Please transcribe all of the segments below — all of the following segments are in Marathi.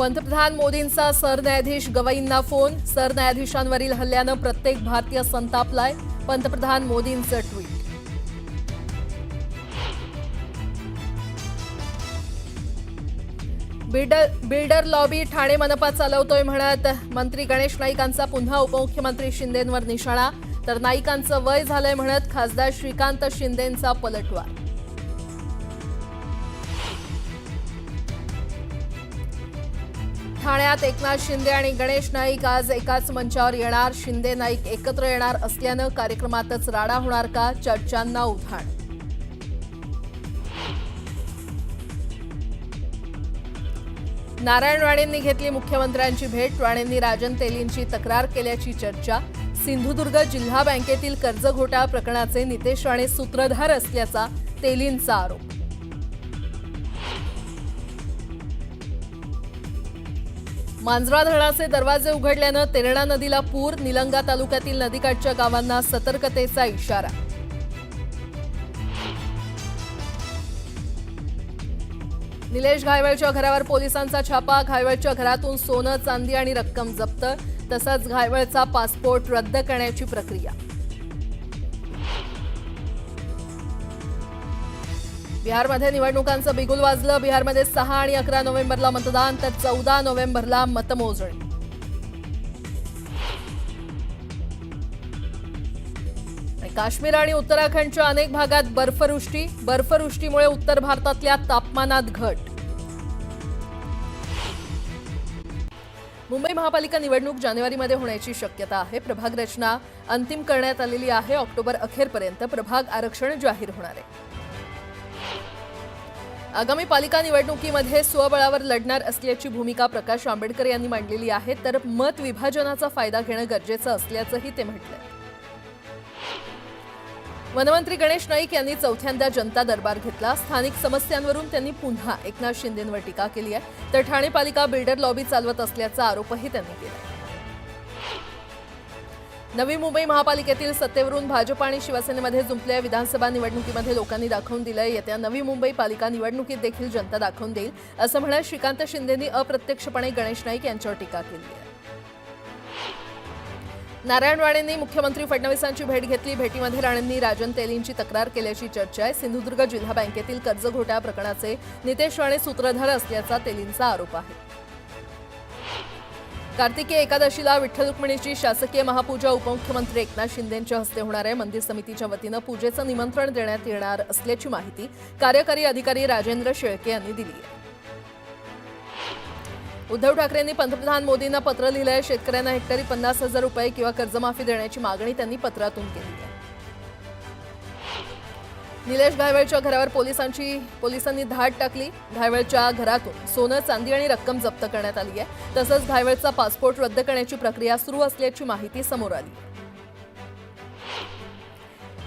पंतप्रधान मोदींचा सरन्यायाधीश गवईंना फोन. सरन्यायाधीशांवरील हल्ल्यानं प्रत्येक भारतीय संतापलाय. पंतप्रधान मोदींचं ट्विट. बिल्डर लॉबी ठाणे मनपा चालवतोय म्हणत मंत्री गणेश नाईकांचा पुन्हा उपमुख्यमंत्री शिंदेंवर निशाणा. तर नाईकांचं वय झालंय म्हणत खासदार श्रीकांत शिंदेंचा पलटवार. ठाण्यात एकनाथ शिंदे आणि गणेश नाईक आज एकाच मंचावर येणार. शिंदे नाईक एकत्र येणार असल्यानं कार्यक्रमातच राडा होणार का, चर्चांना उधाण. नारायण राणेंनी घेतली मुख्यमंत्र्यांची भेट. राणेंनी राजन तेलींची तक्रार केल्याची चर्चा. सिंधुदुर्ग जिल्हा बँकेतील कर्ज घोटाळा प्रकरणाचे नितेश राणे सूत्रधार असल्याचा तेलींचा आरोप. मांजरा धरणाचे दरवाजे उघडल्यानं तेरणा नदीला पूर. निलंगा तालुक्यातील नदीकाठच्या गावांना सतर्कतेचा इशारा. निलेश घायवळच्या घरावर पोलिसांचा छापा. घायवळच्या घरातून सोनं, चांदी आणि रक्कम जप्त. तसंच घायवळचा पासपोर्ट रद्द करण्याची प्रक्रिया. बिहारमध्ये निवडणुकांचं बिगुल वाजलं. बिहारमध्ये 6 आणि 11 नोव्हेंबरला मतदान तर 14 नोव्हेंबरला मतमोजणी. काश्मीर आणि उत्तराखंडच्या अनेक भागात बर्फवृष्टी. बर्फवृष्टीमुळे उत्तर भारतातल्या तापमानात घट. मुंबई महापालिका निवडणूक जानेवारीमध्ये होण्याची शक्यता आहे. प्रभाग रचना अंतिम करण्यात आलेली आहे. ऑक्टोबर अखेरपर्यंत प्रभाग आरक्षण जाहीर होणार आहे. आगामी पालिका निवडणुकीमध्ये स्वबळावर लढणार असल्याची भूमिका प्रकाश आंबेडकर यांनी मांडलेली आहे. तर मत विभाजनाचा फायदा घेणं गरजेचं असल्याचंही ते म्हटलंय. वनमंत्री गणेश नाईक यांनी चौथ्यांदा जनता दरबार घेतला. स्थानिक समस्यांवरून त्यांनी पुन्हा एकनाथ शिंदेंवर टीका केली आहे. तर ठाणे पालिका बिल्डर लॉबी चालवत असल्याचा आरोपही त्यांनी केला. नवी मुंबई महापालिकेतील सत्तेवरून भाजप आणि शिवसेनेमध्ये जुंपल्या विधानसभा निवडणुकीमध्ये लोकांनी दाखवून दिलंय. येत्या नवी मुंबई पालिका निवडणुकीत देखील जनता दाखवून देईल असं म्हणत श्रीकांत शिंदेंनी अप्रत्यक्षपणे गणेश नाईक यांच्यावर टीका केली आहे. नारायण राणेंनी मुख्यमंत्री फडणवीसांची भेट घेतली. भेटीमध्ये राणेंनी राजन तेलींची तक्रार केल्याची चर्चा आहे. सिंधुदुर्ग जिल्हा बँकेतील कर्ज घोटाळा प्रकरणाचे नितेश राणे सूत्रधार असल्याचा तेलींचा आरोप आहे. कार्तिकी एकादशीला विठ्ठल रुक्मिणीची शासकीय महापूजा उपमुख्यमंत्री एकनाथ शिंदेंच्या हस्ते होणार आहे. मंदिर समितीच्या वतीनं पूजेचं निमंत्रण देण्यात येणार असल्याची माहिती कार्यकारी अधिकारी राजेंद्र शेळके यांनी दिली आहे. उद्धव ठाकरेंनी पंतप्रधान मोदींना पत्र लिहिलंय. शेतकऱ्यांना हेक्टरी 50,000 रुपये किंवा कर्जमाफी देण्याची मागणी त्यांनी पत्रातून केली आहे. निलेश घायवळच्या घरावर पोलिसांनी धाड टाकली. घायवळच्या घरातून सोनं, चांदी आणि रक्कम जप्त करण्यात आली आहे. तसंच घायवळचा पासपोर्ट रद्द करण्याची प्रक्रिया सुरू असल्याची माहिती समोर आली.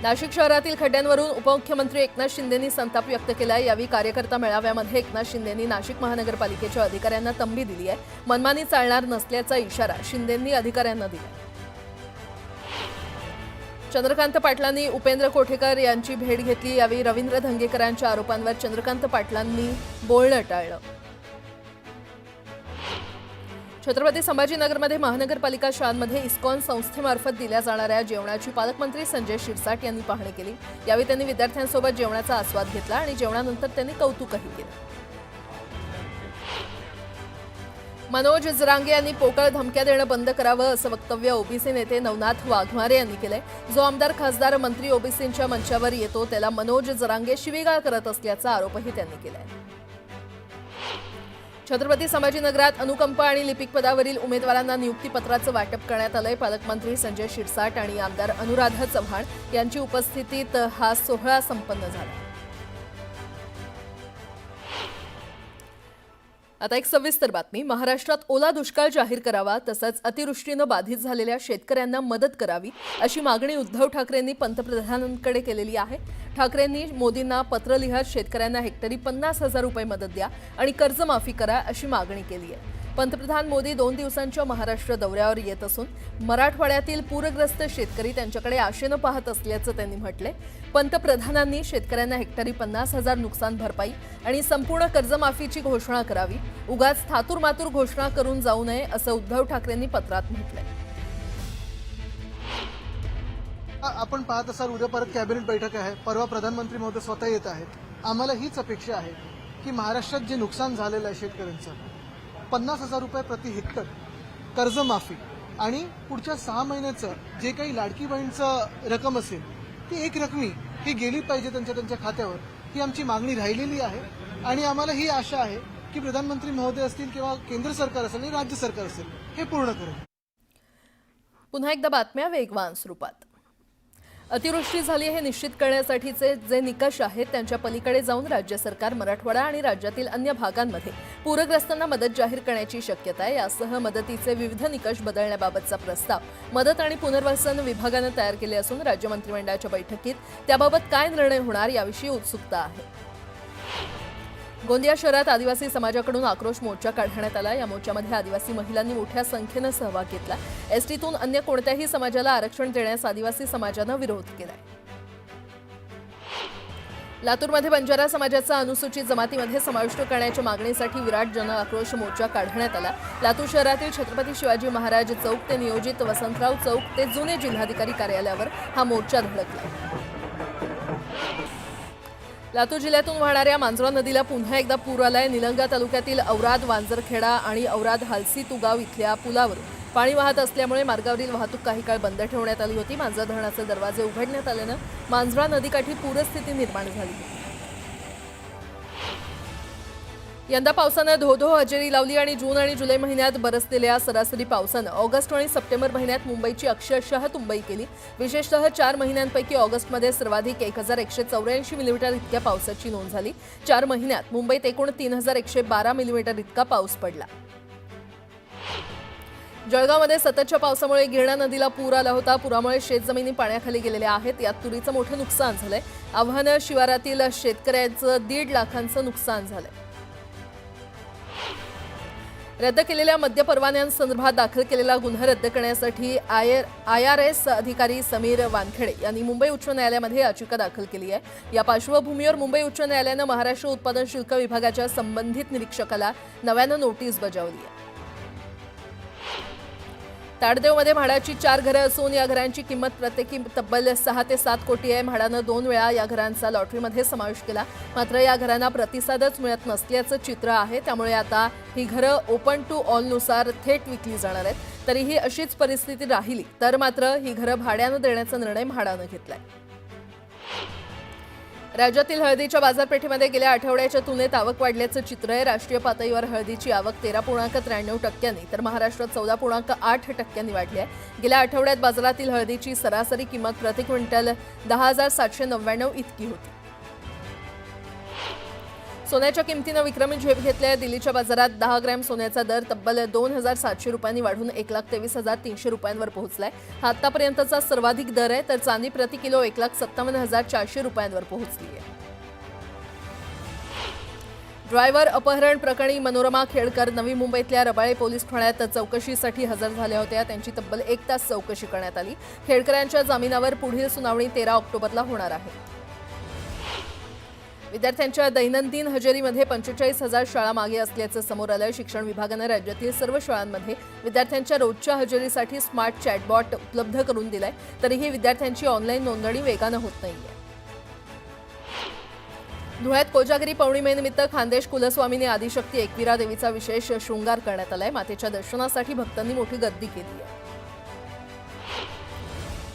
नाशिक शहरातील खड्ड्यांवरून उपमुख्यमंत्री एकनाथ शिंदेंनी संताप व्यक्त केला. यावेळी कार्यकर्ता मेळाव्यामध्ये एकनाथ शिंदेंनी नाशिक महानगरपालिकेच्या अधिकाऱ्यांना तंबी दिली आहे. मनमानी चालणार नसल्याचा इशारा शिंदेंनी अधिकाऱ्यांना दिला. चंद्रकांत पाटलांनी उपेंद्र कोठेकर यांची भेट घेतली. यावेळी रवींद्र धंगेकरांच्या आरोपांवर चंद्रकांत पाटलांनी बोलणं टाळलं. छत्रपती संभाजीनगरमध्ये महानगरपालिका शाळांमध्ये इस्कॉन संस्थेमार्फत दिल्या जाणाऱ्या जेवणाची पालकमंत्री संजय शिरसाट यांनी पाहणी केली. यावेळी त्यांनी विद्यार्थ्यांसोबत जेवणाचा आस्वाद घेतला आणि जेवणानंतर त्यांनी कौतुकही केलं. मनोज जरांगे यांनी पोकळ धमक्या देणं बंद करावं असं वक्तव्य ओबीसी नेते नवनाथ वाघमारे यांनी केलंय. जो आमदार, खासदार, मंत्री ओबीसींच्या मंचावर येतो त्याला मनोज जरांगे शिवीगाळ करत असल्याचा आरोपही त्यांनी केलाय. छत्रपती संभाजीनगरात अनुकंपा आणि लिपिक पदावरील उमेदवारांना नियुक्तीपत्राचं वाटप करण्यात आलंय. पालकमंत्री संजय शिरसाट आणि आमदार अनुराधा चव्हाण यांची उपस्थितीत हा सोहळा संपन्न झाला. आता एक सविस्तर बातमी. महाराष्ट्रात ओला दुष्काळ जाहीर करावा तसंच अतिवृष्टीनं बाधित झालेल्या शेतकऱ्यांना मदत करावी अशी मागणी उद्धव ठाकरेंनी पंतप्रधानांकडे केलेली आहे. ठाकरेंनी मोदींना पत्र लिहत शेतकऱ्यांना हेक्टरी 50,000 रुपये मदत द्या आणि कर्जमाफी करा अशी मागणी केली आहे. पंतप्रधान मोदी 2 दिवसांच्या महाराष्ट्र दौऱ्यावर येत असून मराठवाड्यातील पूरग्रस्त शेतकरी त्यांच्याकडे आशेनं पाहत असल्याचं त्यांनी म्हटलंय. पंतप्रधानांनी शेतकऱ्यांना हेक्टरी 50,000 नुकसान भरपाई आणि संपूर्ण कर्जमाफीची घोषणा करावी. उगाच थातूरमातूर घोषणा करून जाऊ नये असं उद्धव ठाकरेंनी पत्रात म्हटलंय. आपण पाहत असाल उद्या परत कॅबिनेट बैठक आहे. परवा प्रधानमंत्री महोदय स्वतः येत आहेत. आम्हाला हीच अपेक्षा आहे की महाराष्ट्रात जे नुकसान झालेलं आहे शेतकऱ्यांचं 50,000 रुपये प्रति हेक्टर कर्जमाफी आणि पुढच्या 6 महिन्याचं जे काही लाडकी बहीणचं रक्कम असेल ती एक रकमी ही गेली पाहिजे त्यांच्या खात्यावर, ही आमची मागणी राहिलेली आहे. आणि आम्हाला ही आशा आहे की प्रधानमंत्री महोदय असतील किंवा केंद्र सरकार असेल आणि राज्य सरकार असेल हे पूर्ण करेल. पुन्हा एकदा बातम्या वेगवान स्वरूपात. अतिवृष्टी झाली हे निश्चित करण्यासाठीचे जे निकष आहेत त्यांच्या पलीकडे जाऊन राज्य सरकार मराठवाडा आणि राज्यातील अन्य भागांमध्ये पूरग्रस्तांना मदत जाहीर करण्याची शक्यता आहे. यासह मदतीचे विविध निकष बदलण्याबाबतचा प्रस्ताव मदत आणि पुनर्वसन विभागानं तयार केले असून राज्य मंत्रिमंडळाच्या बैठकीत त्याबाबत काय निर्णय होणार याविषयी उत्सुकता आहे. गोंदिया शहरात आदिवासी समाजाकडून आक्रोश मोर्चा काढण्यात आला. या मोर्चामध्ये आदिवासी महिलांनी मोठ्या संख्येनं सहभाग घेतला. एसटीतून अन्य कोणत्याही समाजाला आरक्षण देण्यास आदिवासी समाजानं विरोध केलाय. लातूरमध्ये बंजारा समाजाचा अनुसूचित जमातीमध्ये समाविष्ट करण्याच्या मागणीसाठी विराट जन आक्रोश मोर्चा काढण्यात आला. लातूर शहरातील छत्रपती शिवाजी महाराज चौक ते नियोजित वसंतराव चौक ते जुने जिल्हाधिकारी कार्यालयावर हा मोर्चा धडकला. लातूर जिल्ह्यातून वाहणाऱ्या मांजरा नदीला पुन्हा एकदा पूर आलाय. निलंगा तालुक्यातील औराद वांजरखेडा आणि औराद हालसी तुगाव इथल्या पुलावर पाणी वाहत असल्यामुळे मार्गावरील वाहतूक काही काळ बंद ठेवण्यात आली होती. मांजरा धरणाचे दरवाजे उघडण्यात आल्यानं मांजरा नदीकाठी पूरस्थिती निर्माण झाली. यंदा पावसानं धो हजेरी लावली आणि जून आणि जुलै महिन्यात बरसलेल्या सरासरी पावसानं ऑगस्ट आणि सप्टेंबर महिन्यात मुंबईची अक्षरशः तुंबई केली. विशेषतः 4 महिन्यांपैकी ऑगस्टमध्ये सर्वाधिक 1184 मिलीमीटर इतक्या पावसाची नोंद झाली. 4 महिन्यात मुंबईत एकूण 3112 मिलीमीटर इतका पाऊस पडला. जळगावमध्ये सततच्या पावसामुळे गिरणा नदीला पूर आला होता. पुरामुळे शेतजमिनी पाण्याखाली गेलेल्या आहेत. यात तुरीचं मोठं नुकसान झालंय. आव्हानं शिवारातील शेतकऱ्यांचं 1.5 लाखांचं नुकसान झालंय. रद्द केलेल्या मद्य परवान्यांसंदर्भात दाखल केलेला गुन्हा रद्द करण्यासाठी IRS अधिकारी समीर वानखेडे यांनी मुंबई उच्च न्यायालयामध्ये याचिका दाखल केली आहे. या पार्श्वभूमीवर मुंबई उच्च न्यायालयानं महाराष्ट्र उत्पादन शुल्क विभागाच्या संबंधित निरीक्षकाला नव्यानं नोटीस बजावली आहे. ताडदेवमध्ये म्हाडाची 4 घरं असून या घरांची किंमत प्रत्येकी तब्बल 6 ते 7 कोटी आहे. म्हाडानं 2 वेळा या घरांचा लॉटरीमध्ये समावेश केला. मात्र या घरांना प्रतिसादच मिळत नसल्याचं चित्र आहे. त्यामुळे आता ही घरं ओपन टू ऑलनुसार थेट विकली जाणार आहेत. तरीही अशीच परिस्थिती राहिली तर मात्र ही घरं भाड्यानं देण्याचा निर्णय म्हाडानं घेतलाय. राज्यातील हळदीच्या बाजारपेठेमध्ये गेल्या आठवड्याच्या तुलनेत आवक वाढल्याचं चित्र आहे. राष्ट्रीय पातळीवर हळदीची आवक 13.93% तर महाराष्ट्रात 14.8% वाढली आहे. गेल्या आठवड्यात बाजारातील हळदीची सरासरी किंमत प्रति क्विंटल 10,799 इतकी होती. सोन्याच्या किमतीनं विक्रमी झेप घेतली आहे. दिल्लीच्या बाजारात 10 ग्रॅम सोन्याचा दर तब्बल 2,700 रुपयांनी वाढून 1,23,300 रुपयांवर पोहोचलाय. हा आतापर्यंतचा सर्वाधिक दर आहे. तर चांदी प्रति किलो 1,57,400 रुपयांवर पोहोचली आहे. ड्रायव्हर अपहरण प्रकरणी मनोरमा खेडकर नवी मुंबईतल्या रबाळे पोलीस ठाण्यात चौकशीसाठी हजर झाल्या होत्या. त्यांची तब्बल 1 तास चौकशी करण्यात आली. खेडकरांच्या जामिनावर पुढील सुनावणी 13 ऑक्टोबरला होणार आहे. विद्यार्थ्यांच्या दैनंदिन हजेरीमध्ये 45,000 शाळा मागे असल्याचं समोर आलं. शिक्षण विभागानं राज्यातील सर्व शाळांमध्ये विद्यार्थ्यांच्या रोजच्या हजेरीसाठी स्मार्ट चॅटबॉट उपलब्ध करून दिलाय. तरीही विद्यार्थ्यांची ऑनलाईन नोंदणी वेगानं होत नाहीये. धुळ्यात कोजागिरी पौर्णिमेनिमित्त खानदेश कुलस्वामिनी आदिशक्ती एकविरा देवीचा विशेष शृंगार करण्यात आलाय. मातेच्या दर्शनासाठी भक्तांनी मोठी गर्दी केली आहे.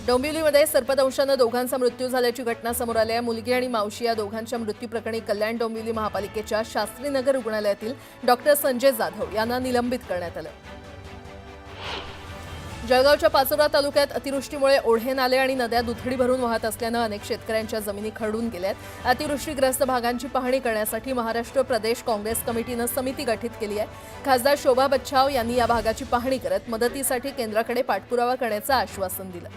डोंबिवलीमध्ये सर्पदंशानं दोघांचा मृत्यू झाल्याची घटना समोर आली आहे. मुलगी आणि मावशी या दोघांच्या मृत्यूप्रकरणी कल्याण डोंबिवली महापालिकेच्या शास्त्रीनगर रुग्णालयातील डॉक्टर संजय जाधव यांना निलंबित करण्यात आलं. जळगावच्या पाचोरा तालुक्यात अतिवृष्टीमुळे ओढे नाले आणि नद्या दुथडी भरून वाहत असल्यानं अनेक शेतकऱ्यांच्या जमिनी खरडून गेल्यात. अतिवृष्टीग्रस्त भागांची पाहणी करण्यासाठी महाराष्ट्र प्रदेश काँग्रेस कमिटीनं समिती गठीत केली आहे. खासदार शोभा बच्छाव यांनी या भागाची पाहणी करत मदतीसाठी केंद्राकडे पाठपुरावा करण्याचं आश्वासन दिलं.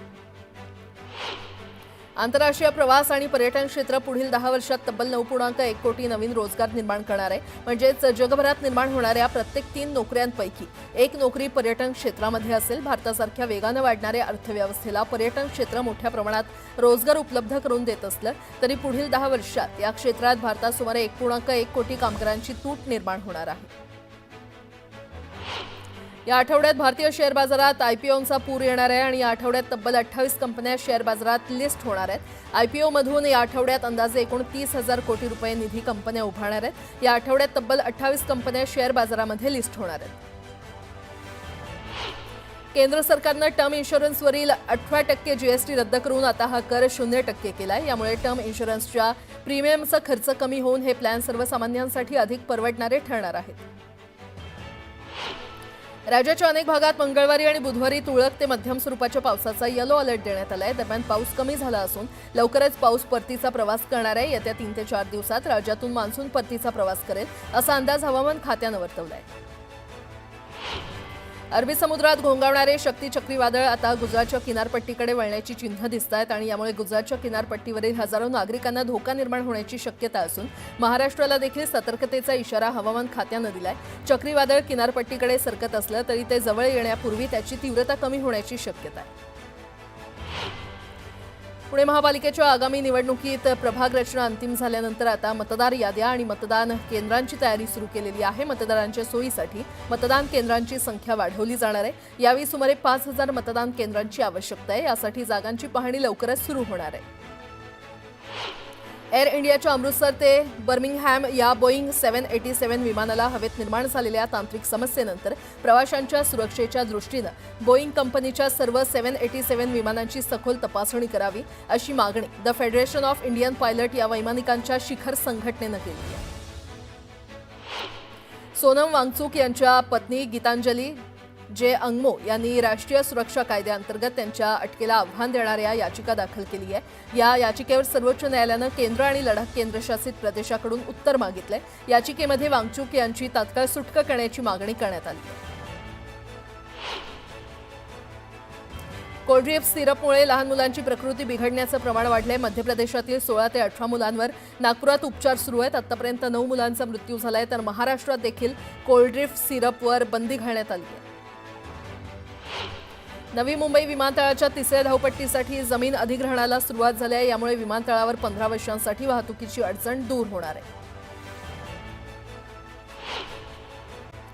आंतरराष्ट्रीय प्रवास आणि पर्यटन क्षेत्र पुढील 10 वर्षात तब्बल 9.1 कोटी नवीन रोजगार निर्माण करणार आहे. म्हणजेच जगभरात निर्माण होणाऱ्या प्रत्येक 3 नोकऱ्यांपैकी एक नोकरी पर्यटन क्षेत्रामध्ये असेल. भारतासारख्या वेगानं वाढणाऱ्या अर्थव्यवस्थेला पर्यटन क्षेत्र मोठ्या प्रमाणात रोजगार उपलब्ध करून देत असलं तरी पुढील 10 वर्षात या क्षेत्रात भारतात सुमारे 1.1 कोटी कामगारांची तूट निर्माण होणार आहे. या आठवड्यात भारतीय शेअर बाजारात आयपीओंचा पूर येणार आहे आणि या आठवड्यात तब्बल 28 कंपन्या शेअर बाजारात लिस्ट होणार आहेत. आयपीओमधून या आठवड्यात अंदाजे 29,000 कोटी रुपये निधी कंपन्या उभारणार आहेत. या आठवड्यात तब्बल 28 कंपन्या शेअर बाजारामध्ये लिस्ट होणार आहेत. केंद्र सरकारनं टर्म इन्शुरन्सवरील 18% जीएसटी रद्द करून आता हा कर 0% केलाय. यामुळे टर्म इन्शुरन्सच्या प्रीमियमचा खर्च कमी होऊन हे प्लॅन सर्वसामान्यांसाठी अधिक परवडणारे ठरणार आहेत. राज्याच्या अनेक भागात मंगळवारी आणि बुधवारी तुरळक ते मध्यम स्वरूपाच्या पावसाचा येलो अलर्ट देण्यात आलाय. दरम्यान पाऊस कमी झाला असून लवकरच पाऊस परतीचा प्रवास करणार आहे. येत्या 3 ते 4 दिवसात राज्यातून मान्सून परतीचा प्रवास करेल असा अंदाज हवामान खात्यानं वर्तवलाय. अरबी समुद्रात घोंगावणारे शक्ती चक्रीवादळ आता गुजरातच्या किनारपट्टीकडे वळण्याची चिन्ह दिसत आहेत आणि यामुळे गुजरातच्या किनारपट्टीवरील हजारो नागरिकांना धोका निर्माण होण्याची शक्यता असून महाराष्ट्राला देखील सतर्कतेचा इशारा हवामान खात्यानं दिलाय. चक्रीवादळ किनारपट्टीकडे सरकत असलं तरी ते जवळ येण्यापूर्वी त्याची तीव्रता कमी होण्याची शक्यता आहे. पुणे महापालिकेच्या आगामी निवडणुकीत प्रभाग रचना अंतिम झाल्यानंतर आता मतदार याद्या आणि मतदान केंद्रांची तयारी सुरू केलेली आहे. मतदारांच्या सोयीसाठी मतदान केंद्रांची संख्या वाढवली जाणार आहे. यावेळी सुमारे 5,000 मतदान केंद्रांची आवश्यकता आहे. यासाठी जागांची पाहणी लवकरच सुरू होणार आहे. एअर इंडियाच्या अमृतसर ते बर्मिंगहॅम या बोईंग 787 विमानाला हवेत निर्माण झालेल्या तांत्रिक समस्येनंतर प्रवाशांच्या सुरक्षेच्या दृष्टीनं बोईंग कंपनीच्या सर्व 787 विमानांची सखोल तपासणी करावी अशी मागणी the federation of Indian pilot या वैमानिकांच्या शिखर संघटनेनं केली आहे. सोनम वांगचुक यांच्या पत्नी गीतांजली जे अंगमो यांनी राष्ट्रीय सुरक्षा कायद्याअंतर्गत त्यांच्या अटकेला आव्हान देणाऱ्या याचिका दाखल केली आहे. या याचिकेवर सर्वोच्च न्यायालयानं केंद्र आणि लडाख केंद्रशासित प्रदेशाकडून उत्तर मागितलंय. याचिकेमध्ये वांगचुक यांची तात्काळ सुटका करण्याची मागणी करण्यात आली आहे. कोल्ड्रिफ्ट सिरपमुळे लहान मुलांची प्रकृती बिघडण्याचं प्रमाण वाढलंय. मध्य प्रदेशातील 16 ते 18 मुलांवर नागपुरात उपचार सुरू आहेत. आतापर्यंत 9 मुलांचा मृत्यू झालाय तर महाराष्ट्रात देखील कोल्ड्रिफ्ट सिरपवर बंदी घालण्यात आली आहे. नवी मुंबई विमानतळाच्या 3ऱ्या धावपट्टीसाठी जमीन अधिग्रहणाला सुरुवात झाली आहे. यामुळे विमानतळावर 15 वर्षांसाठी वाहतुकीची अडचण दूर होणार आहे.